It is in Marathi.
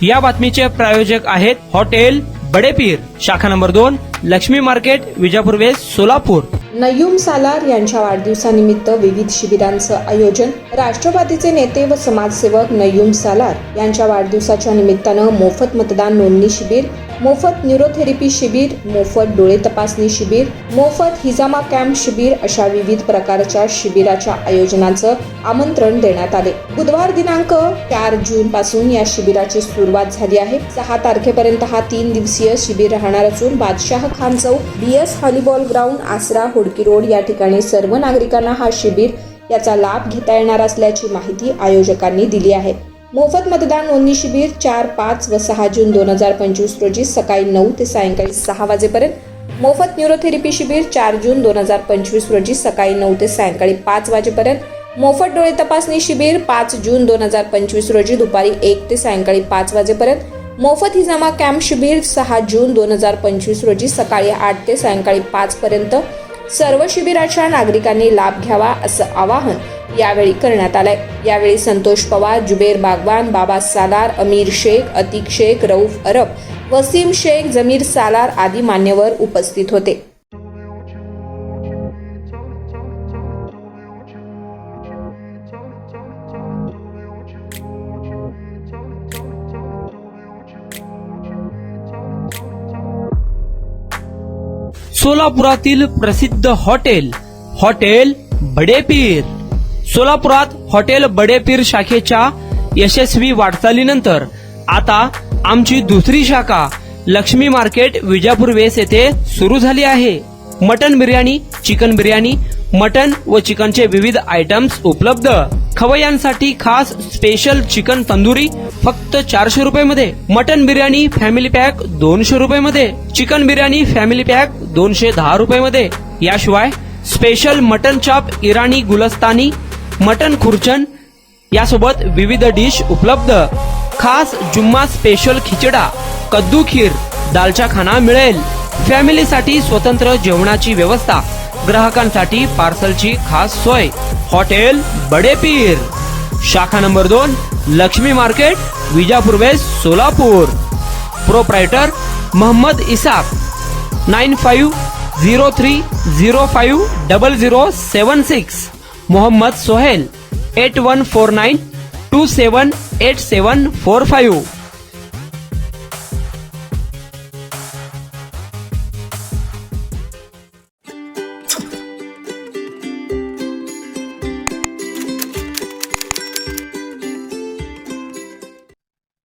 या बातमीचे प्रायोजक आहेत हॉटेल बडेपीर, शाखा number 2, Lakshmi market, Vijapur west, Solapur. Nayyum Salar यांच्या वाढदिवसानिमित्त विविध शिबिरांचं आयोजन। राष्ट्रवादीचे नेते व समाजसेवक नय्यूम सालार यांच्या वाढदिवसाच्या निमित्तानं मोफत मतदान नोंदणी शिबिर, मोफत न्यूरोथेरपी शिबिर, मोफत डोळे तपासणी शिबिर, मोफत हिजामा कॅम्प शिबिर अशा विविध प्रकारच्या शिबिराच्या आयोजनाचं आमंत्रण देण्यात आले। बुधवार दिनांक 4 जून पासून या शिबिराची सुरुवात झाली आहे। 6 तारखेपर्यंत हा 3 दिवसीय शिबिर राहणार असून बादशाह खान चौक, BS व्हॉलीबॉल ग्राउंड, आसरा, हुडकी रोड या ठिकाणी सर्व नागरिकांना हा शिबिर याचा लाभ घेता येणार असल्याची माहिती आयोजकांनी दिली आहे। मोफत मतदान नोंदणी शिबिर 4, 5 व 6 जून 2025 रोजी सकाळी 9 ते सायंकाळी 6 वाजेपर्यंत, मोफत न्यूरोथेरपी शिबिर 4 जून 2025 रोजी सकाळी 9 ते सायंकाळी 5 वाजेपर्यंत, मोफत डोळे तपासणी शिबिर 5 जून 2025 रोजी दुपारी 1 ते सायंकाळी 5 वाजेपर्यंत, मोफत हिजामा कॅम्प शिबिर 6 जून 2025 रोजी सकाळी 8 ते सायंकाळी 5 पर्यंत सर्व शिबिराच्या नागरिकांनी लाभ घ्यावा असं आवाहन यावेळी करण्यात आलंय। यावेळी संतोष पवार, जुबेर बागवान, बाबा सालार, अमीर शेख, अतिक शेख, रऊफ अरब, वसीम शेख, जमीर सालार आदी मान्यवर उपस्थित होते। सोलापुरातील प्रसिद्ध हॉटेल बडेपीर। सोलापुरात हॉटेल बडेपीर शाखेच्या यशस्वी वाटचालीनंतर आता आमची दुसरी शाखा लक्ष्मी मार्केट, विजापूर वेस्ट येथे सुरू झाली आहे। Mutton biryani, chicken biryani, mutton व चिकनचे विविध आयटम्स उपलब्ध। खवय्यांसाठी खास स्पेशल चिकन तंदुरी फक्त 400 रुपये मध्ये, मटन बिर्याणी फॅमिली पॅक 200 रुपये मध्ये, चिकन बिर्याणी फॅमिली पॅक 210 रुपये मध्ये। याशिवाय स्पेशल मटन चाप, इराणी गुलस्तानी, मटन खुर्चन यासोबत विविध डिश उपलब्ध। खास जुम्मा स्पेशल खिचडा, कद्दू खीर, दालचा खाना मिळेल। फॅमिलीसाठी स्वतंत्र जेवणाची व्यवस्था, ग्राहकांसाठी पार्सलची खास सोय। हॉटेल बडेपीर, शाखा number 2, Lakshmi market, Vijapur west, Solapur. Proprietor Mohammad Ishaq, 9503050076। Mohammad Sohail, 8149278745।